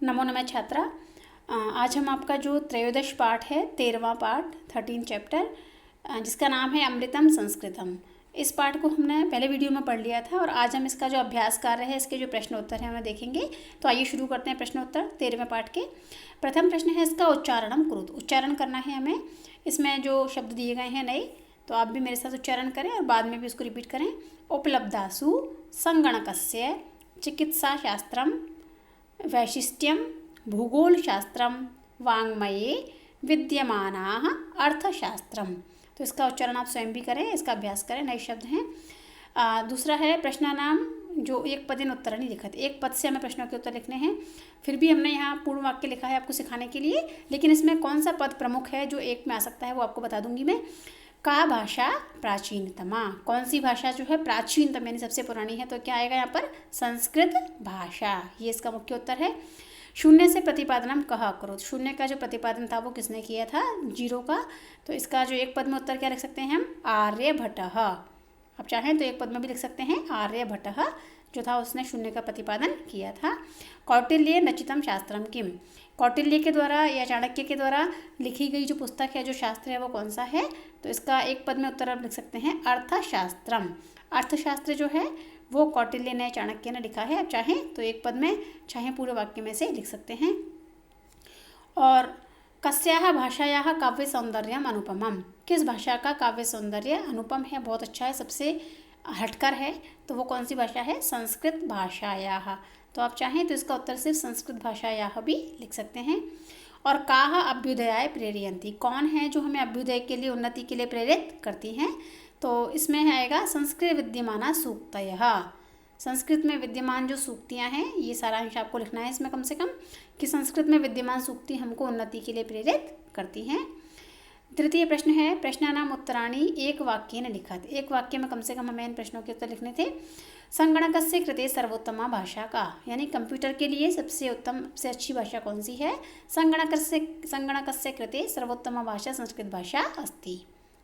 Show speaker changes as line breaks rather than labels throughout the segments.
नमो नमः छात्रा। आज हम आपका जो त्रयोदश पाठ है 13वां पाठ 13 चैप्टर जिसका नाम है अमृतम संस्कृतम। इस पाठ को हमने पहले वीडियो में पढ़ लिया था और आज हम इसका जो अभ्यास कार्य है, इसके जो प्रश्न उत्तर हैं उन्हें देखेंगे। तो आइए शुरू करते हैं प्रश्न उत्तर 13वें पाठ के। प्रथम प्रश्न है इसका उच्चारणम कुरुत। उच्चारण करना है हमें। इसमें जो शब्द दिए गए हैं नए, तो आप भी मेरे साथ उच्चारण करें और बाद में भी उसको रिपीट करें। उपलब्धासु संगणकस्य चिकित्साशास्त्रम वैशिष्ट्यम भूगोलशास्त्रम वाङ्मये विद्यमानाः अर्थशास्त्रम। तो इसका उच्चारण आप स्वयं भी करें, इसका अभ्यास करें। नए शब्द हैं। दूसरा है प्रश्नानाम जो एक पदेन उत्तराणि लिखत। एक पद से हमें प्रश्नों के उत्तर लिखने हैं। फिर भी हमने यहाँ पूर्ण वाक्य लिखा है आपको सिखाने के लिए, लेकिन इसमें कौन सा पद प्रमुख है जो एक में आ सकता है वो आपको बता दूंगी मैं। का भाषा प्राचीनतमा। कौन सी भाषा जो है प्राचीनतम यानी सबसे पुरानी है, तो क्या आएगा यहाँ पर? संस्कृत भाषा। ये इसका मुख्य उत्तर है। शून्य से प्रतिपादनम कहा करो। शून्य का जो प्रतिपादन था वो किसने किया था? जीरो का। तो इसका जो एक पद में उत्तर क्या लिख सकते हैं हम? आर्यभट्टः। आप चाहें तो एक पद में भी लिख सकते हैं आर्यभट्टः जो था उसने शून्य का प्रतिपादन किया था। कौटिल्य नचितम शास्त्रम किम। कौटिल्य के द्वारा या चाणक्य के द्वारा लिखी गई जो पुस्तक है, जो शास्त्र है, वो कौन सा है? तो इसका एक पद में उत्तर आप लिख सकते हैं अर्थशास्त्रम। अर्थशास्त्र जो है वो कौटिल्य ने, चाणक्य ने लिखा है। आप चाहें तो एक पद में, चाहें पूरे वाक्य में से लिख सकते हैं। और कस्याः भाषायाः काव्य सौंदर्यम अनुपमम। किस भाषा का काव्य सौंदर्य अनुपम है, बहुत अच्छा है, सबसे हटकर है, तो वो कौन सी भाषा है? संस्कृत भाषायाः। तो आप चाहें तो इसका उत्तर सिर्फ संस्कृत भाषायाः भी लिख सकते हैं। और काह अभ्युदयाय प्रेरयन्ति। कौन है जो हमें अभ्युदय के लिए, उन्नति के लिए प्रेरित करती हैं? तो इसमें आएगा संस्कृत विद्यमाना सूक्तयः। संस्कृत में विद्यमान जो सूक्तियाँ हैं, ये सारांश आपको लिखना है इसमें कम से कम, कि संस्कृत में विद्यमान सूक्ति हमको उन्नति के लिए प्रेरित करती हैं। तृतीय प्रश्न है प्रश्नानाम उत्तराणि एक वाक्येन लिखत। एक वाक्य में कम से कम हमें इन प्रश्नों के उत्तर लिखने थे। संगणकस्य कृते सर्वोत्तमा भाषा का, यानी कंप्यूटर के लिए सबसे उत्तम, सबसे अच्छी भाषा कौन सी है? संगणकस्य कृते सर्वोत्तमा भाषा संस्कृत भाषा अस्ति।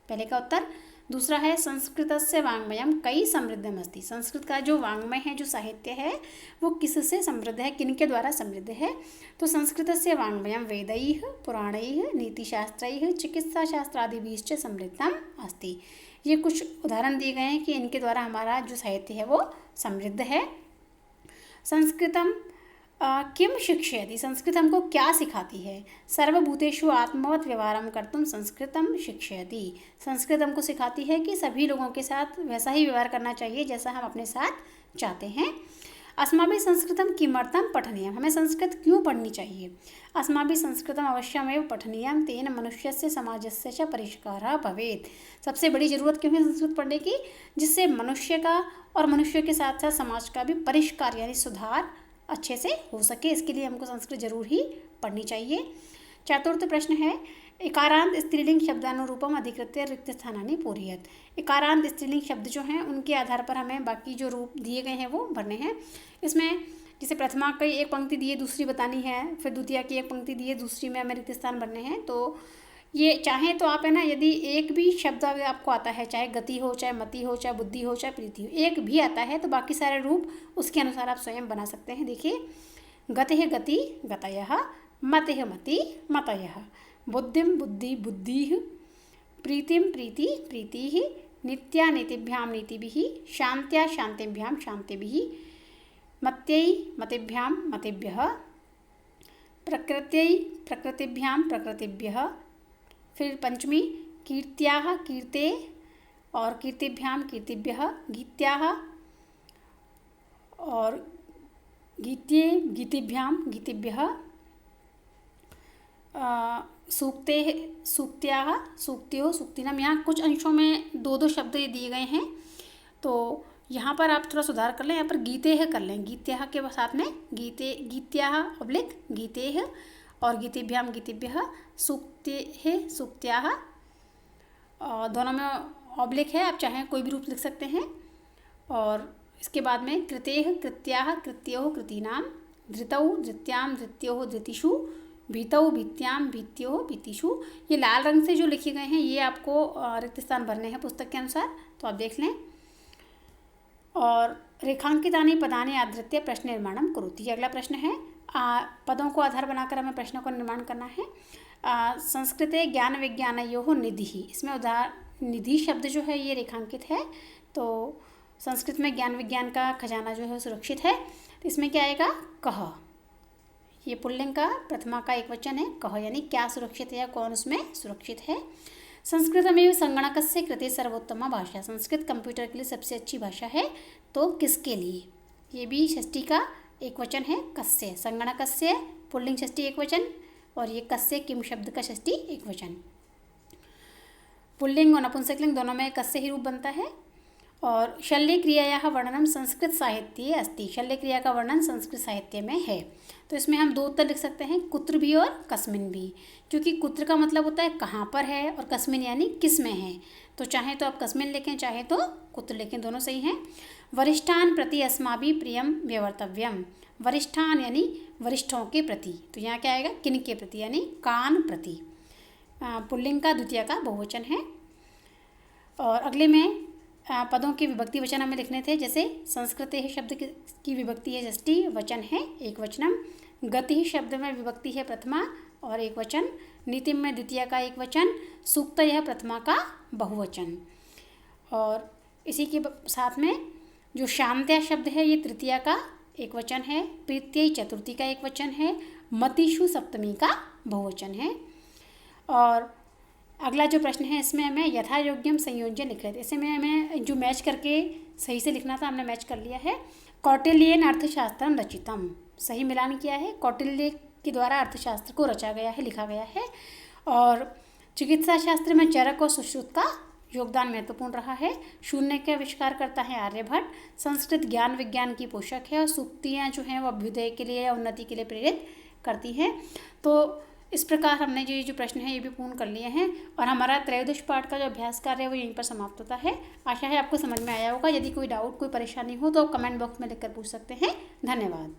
पहले का उत्तर। दूसरा है संस्कृतस्य वाङ्मयम कई समृद्धम अस्ति। संस्कृत का जो वाङ्मय है, जो साहित्य है, वो किससे समृद्ध है, किनके द्वारा समृद्ध है? तो संस्कृतस्य वाङ्मयम वेदैः पुराणैः नीतिशास्त्रैः चिकित्साशास्त्रादिभिश्च समृद्धम अस्ति। ये कुछ उदाहरण दिए गए हैं कि इनके द्वारा हमारा जो साहित्य है वो समृद्ध है। संस्कृतम किम शिक्षयति। संस्कृत हमको क्या सिखाती है? सर्वभूतेषु आत्मवत् व्यवहारं कर्तुं संस्कृतम शिक्षयति। संस्कृत हमको सिखाती है कि सभी लोगों के साथ वैसा ही व्यवहार करना चाहिए जैसा हम अपने साथ चाहते हैं। अस्माभिः संस्कृतं किमर्थं पठनीयम्। हमें संस्कृत क्यों पढ़नी चाहिए? अस्माभिः संस्कृतम् अवश्यमेव पठनीयं तेन मनुष्यस्य समाजस्य च परिष्कारः भवेत्। सबसे बड़ी ज़रूरत क्यों है संस्कृत पढ़ने की? जिससे मनुष्य का और मनुष्य के साथ साथ समाज का भी परिष्कार यानी सुधार अच्छे से हो सके। इसके लिए हमको संस्कृत जरूर ही पढ़नी चाहिए। चतुर्थ प्रश्न है इकारांत स्त्रीलिंग शब्दानुरूपम अधिकृत्य रिक्त स्थानानि पूरयेत्। इकारांत स्त्रीलिंग शब्द जो हैं उनके आधार पर हमें बाकी जो रूप दिए गए हैं वो भरने हैं। इसमें जैसे प्रथमा की एक पंक्ति दी है, दूसरी बतानी है, फिर द्वितीया की एक पंक्ति दी है, दूसरी में हमें रिक्त स्थान भरने हैं। तो ये चाहें तो आप है ना, यदि एक भी शब्द अगर आपको आता है, चाहे गति हो, चाहे मति हो, चाहे बुद्धि हो, चाहे प्रीति हो, एक भी आता है, तो बाकी सारे रूप उसके अनुसार आप स्वयं बना सकते हैं। देखिए, गतिः गति गतयः, मतिः मति मतयः, बुद्धिं बुद्धि बुद्धिः, प्रीतिं प्रीति प्रीतिः, नित्या नीतिभ्यां नीतिभिः, शान्त्या शान्तिभ्यां शान्तिभिः, मत्यै मतिभ्यां मतिभ्यः, प्रकृत्यै प्रकृतिभ्यां प्रकृतिभ्यः। फिर पंचमी कीर्त्याः कीर्ते और कीर्तिभ्यां कीर्तिभ्यः, गीत्याः और गीत्ये गीतिभ्यां गीतिभ्यः, सूक्तेः सूक्त्याः सूक्त्योः सूक्तिनाम। यहाँ कुछ अंशों में दो दो शब्द दिए गए हैं, तो यहाँ पर आप थोड़ा सुधार कर लें। यहाँ पर गीतेः कर लें, गीत्याः के साथ में गीते, गीत्याः ऑब्लिक गीतेः और गीतिभ्याम गीतिभ्यः, सूक्तेः सूक्त्याः, दोनों में ऑब्लिक है, आप चाहें कोई भी रूप लिख सकते हैं। और इसके बाद में कृतेः कृत्याः कृत्योः कृतीनाम, धृतौ धृत्यां धृत्योः धृतिषु, भीतौ भीत्यां भीत्योः भीतिषु। ये लाल रंग से जो लिखे गए हैं ये आपको रिक्त स्थान भरने हैं पुस्तक के अनुसार, तो आप देख लें। और रेखांकितानि पदानि आधृत्य प्रश्न निर्माणम करोति। ये अगला प्रश्न है। पदों को आधार बनाकर हमें प्रश्नों का निर्माण करना है। संस्कृते ज्ञान विज्ञानयोः निधिः, इसमें निधि शब्द जो है ये रेखांकित है, तो संस्कृत में ज्ञान विज्ञान का खजाना जो है सुरक्षित है। तो इसमें क्या आएगा, कः। ये पुल्लिंग का प्रथमा का एक वचन है, कः, यानी क्या सुरक्षित है या कौन उसमें सुरक्षित है। संस्कृतमेव संगणकस्य कृते सर्वोत्तमा भाषा, संस्कृत कंप्यूटर के लिए सबसे अच्छी भाषा है, तो किसके लिए। ये भी षष्ठी का एक वचन है, कस्य। संगणकस्य पुल्लिंग षष्ठी एक वचन, और ये कस्य किम शब्द का षष्ठी एक वचन। पुल्लिंग और नपुंसकलिंग दोनों में कस्य ही रूप बनता है। और शल्य क्रियायाः वर्णनम संस्कृत साहित्ये अस्ति, शल्य क्रिया का वर्णन संस्कृत साहित्य में है। तो इसमें हम दो उत्तर लिख सकते हैं, कुत्र भी और कस्मिन भी, क्योंकि कुत्र का मतलब होता है कहाँ पर है और कस्मिन यानी किस में है। तो चाहे तो आप कस्मिन लिखें, चाहे तो कुत्र लिखें, दोनों सही हैं। वरिष्ठान प्रति अस्माभिः प्रियम व्यवर्तव्यम, वरिष्ठान यानी वरिष्ठों के प्रति, तो यहाँ क्या आएगा, किन के प्रति, यानी कान प्रति। पुल्लिंग का द्वितीय का बहुवचन है। और अगले में पदों के विभक्ति वचन हमें लिखने थे, जैसे संस्कृते शब्द की विभक्ति है षष्ठी, वचन है एक वचनम। गति शब्द में विभक्ति है प्रथमा और एक वचन। नीतिम में द्वितीय का एक वचन। सूक्त यह प्रथमा का बहुवचन। और इसी के साथ में जो शांत्या शब्द है ये तृतीया का एक वचन है। प्रीत्यय चतुर्थी का एक वचन है। मतिषु सप्तमी का बहुवचन है। और अगला जो प्रश्न है इसमें हमें यथा योग्यम संयोजन लिख रहे थे, इसे में हमें जो मैच करके सही से लिखना था हमने मैच कर लिया है। कौटिल्येन अर्थशास्त्रम रचितम, सही मिलान किया है, कौटिल्य के द्वारा अर्थशास्त्र को रचा गया है, लिखा गया है। और चिकित्सा शास्त्र में चरक और सुश्रुत का योगदान महत्वपूर्ण रहा है। शून्य का आविष्कार करता है आर्यभट्ट। संस्कृत ज्ञान विज्ञान की पोषक है और सूक्तियाँ जो हैं वो अभ्युदय के लिए या उन्नति के लिए प्रेरित करती हैं। तो इस प्रकार हमने ये जो प्रश्न है ये भी पूर्ण कर लिए हैं और हमारा त्रयोदश पाठ का जो अभ्यास कार्य है वो यहीं पर समाप्त होता है। आशा है आपको समझ में आया होगा। यदि कोई डाउट, कोई परेशानी हो तो आप कमेंट बॉक्स में लिखकर पूछ सकते हैं। धन्यवाद।